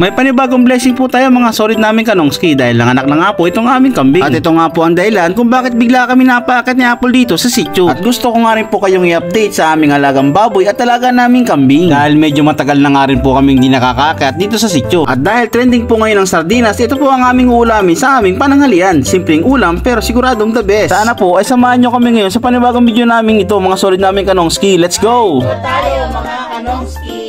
May panibagong blessing po tayo mga solid namin kanongski dahil nanganak na nga po itong aming kambing. At ito nga po ang dahilan kung bakit bigla kami napaakyat ni Apple dito sa sitio. At gusto ko nga rin po kayong i-update sa aming alagang baboy at alaga naming kambing. Dahil medyo matagal na nga rin po kaming di nakakaakyat dito sa sitio. At dahil trending po ngayon ang sardinas, ito po ang aming ulamin sa aming pananghalian. Simpleng ulam pero siguradong the best. Sana po ay samahan nyo kami ngayon sa panibagong video namin ito mga solid namin kanongski. Let's go! Ito tayo mga kanongski.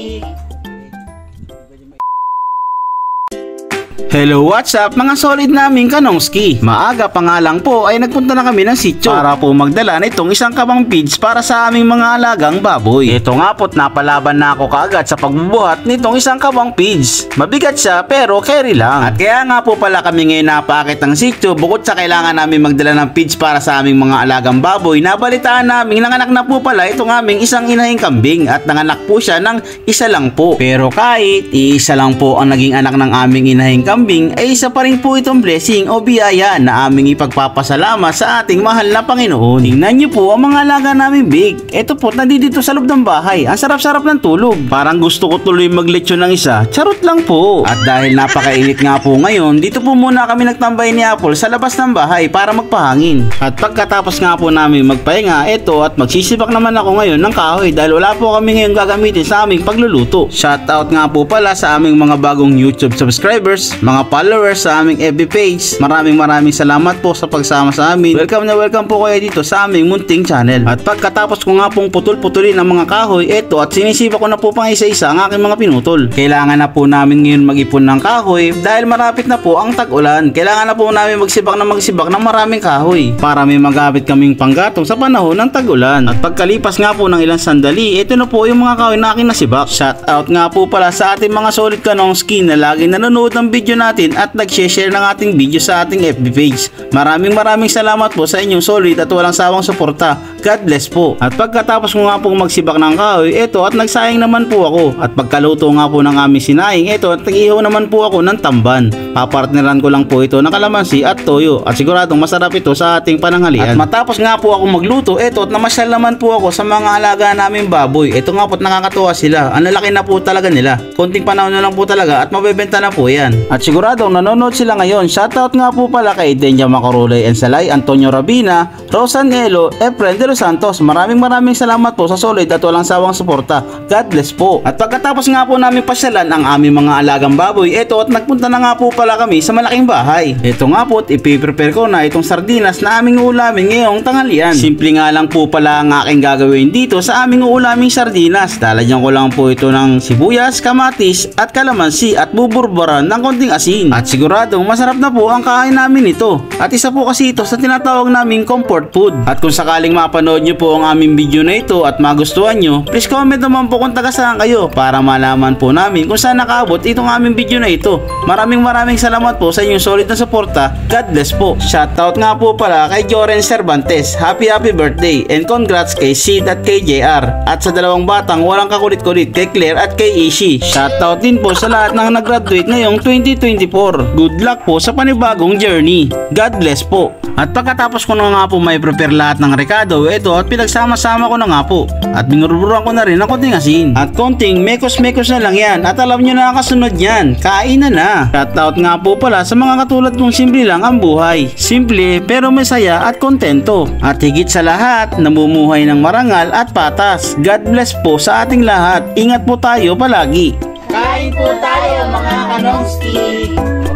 Hello, what's up mga solid naming kanongski. Maaga pa nga lang po ay nagpunta na kami ng sitio para po magdala nitong isang kabang feeds para sa aming mga alagang baboy. Ito nga po't napalaban na ako kaagad sa pagbubuhat nitong isang kabang feeds. Mabigat siya pero carry lang. At kaya nga po pala kami ngayon napakit ng sitio bukod sa kailangan namin magdala ng feeds para sa aming mga alagang baboy. Nabalitaan namin nanganak na po pala itong aming isang inahing kambing at nanganak po siya ng isa lang po. Pero kahit iisa lang po ang naging anak ng aming inahing kambing ay isa pa rin po itong blessing o biyaya na aming ipagpapasalamat sa ating mahal na Panginoon. Tingnan niyo po ang mga alaga namin big. Ito po nandito sa loob ng bahay. Ang sarap-sarap ng tulog. Parang gusto ko tuloy maglechon ng isa. Charot lang po. At dahil napakainit nga po ngayon, dito po muna kami nagtambay ni Apple sa labas ng bahay para magpahangin. At pagkatapos nga po namin magpahinga, ito at magsisibak naman ako ngayon ng kahoy dahil wala po kami ngayon gagamitin sa aming pagluluto. Shoutout nga po pala sa aming mga bagong YouTube subscribers, mga followers sa aming FB page. Maraming salamat po sa pagsama sa amin. Welcome na welcome po kayo dito sa aming munting channel. At pagkatapos ko nga pong putol-putulin ang mga kahoy, eto at sinisiba ko na po pang isa-isa ang aking mga pinutol. Kailangan na po namin ngayon mag-ipon ng kahoy dahil marapit na po ang tag-ulan. Kailangan na po namin magsibak ng maraming kahoy para may magamit kaming panggatong sa panahon ng tag-ulan. At pagkalipas nga po ng ilang sandali, ito na po yung mga kahoy na aking nasibak. Shoutout nga po pala sa ating mga solid kanongski na laging nanonood ng video natin at nag-share ng ating video sa ating FB page. Maraming salamat po sa inyong solid at walang sawang suporta. God bless po. At pagkatapos ko nga pong magsibak ng kahoy, eto at nagsayang naman po ako. At pagkaluto nga po ng aming sinaing, eto at nag-ihaw naman po ako ng tamban. Papartneran ko lang po ito ng kalamansi at toyo at siguradong masarap ito sa ating pananghalian. At matapos nga po ako magluto, eto at namasyal naman po ako sa mga alaga naming baboy. Ito nga po at nakakatuwa sila. Ang lalaki na po talaga nila. Konting panahon na lang po talaga at mabebenta na po yan. At siguradong nanonood sila ngayon. Shoutout nga po pala kay Denya Macarulay and Salay, Antonio Rabina, Rosan Elo, Efren de los Santos. Maraming salamat po sa solid at walang sawang suporta. God bless po. At pagkatapos nga po namin pasyalan ang aming mga alagang baboy, eto at nagpunta na nga po pala kami sa malaking bahay. Eto nga po at ipiprepare ko na itong sardinas na aming ulamin ngayong tanghalian. Simple nga lang po pala ang aking gagawin dito sa aming ulaming sardinas. Lalagyan ko lang po ito ng sibuyas, kamatis at kalamansi at buburburan ng konting asin. At siguradong masarap na po ang kain namin ito. At isa po kasi ito sa tinatawag naming comfort food. At kung sakaling mapanood nyo po ang aming video na ito at magustuhan nyo, please comment naman po kung taga saan kayo para malaman po namin kung saan nakaabot itong aming video na ito. Maraming salamat po sa inyong solid na suporta. God bless po. Shoutout nga po pala kay Joren Cervantes. Happy birthday and congrats kay Sid at kay JR. At sa dalawang batang walang kakulit-kulit kay Claire at kay Ishi. Shoutout din po sa lahat ng nag-graduate ngayong 2024. Good luck po sa panibagong journey. God bless po. At pagkatapos ko na nga po may prepare lahat ng rekado, ito at pinagsama-sama ko na nga po. At binurburan ko na rin ng konting asin. At konting mekos-mekos na lang yan. At alam nyo na kasunod yan. Kain na. Shoutout nga po pala sa mga katulad kong simple lang ang buhay. Simple pero masaya at kontento. At higit sa lahat, namumuhay ng marangal at patas. God bless po sa ating lahat. Ingat po tayo palagi. Kain po tayo mga kanongski.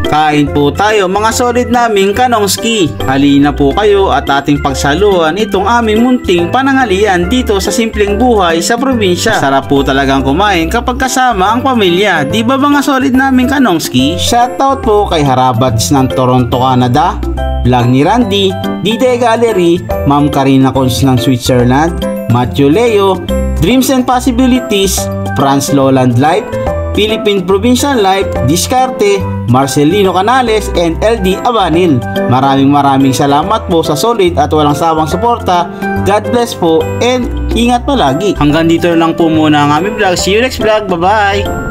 Kain po tayo mga solid naming kanongski. Halina po kayo at ating pagsaluhan itong aming munting pananghalian dito sa simpleng buhay sa probinsya. Sarap po talagang kumain kapag kasama ang pamilya. Di ba mga solid naming kanongski? Shoutout po kay Harabats ng Toronto, Canada, Vlog ni Randy, Dide Gallery, Ma'am Karina Cons ng Switzerland, Matthew Leo, Dreams and Possibilities, Franz Lowland Life, Philippine Provincial Life, Discarte, Marcelino Canales, and LD Abanil. Maraming salamat po sa solid at walang sawang suporta. God bless po and ingat palagi. Hanggang dito lang po muna ang aming vlog. See you next vlog. Bye bye!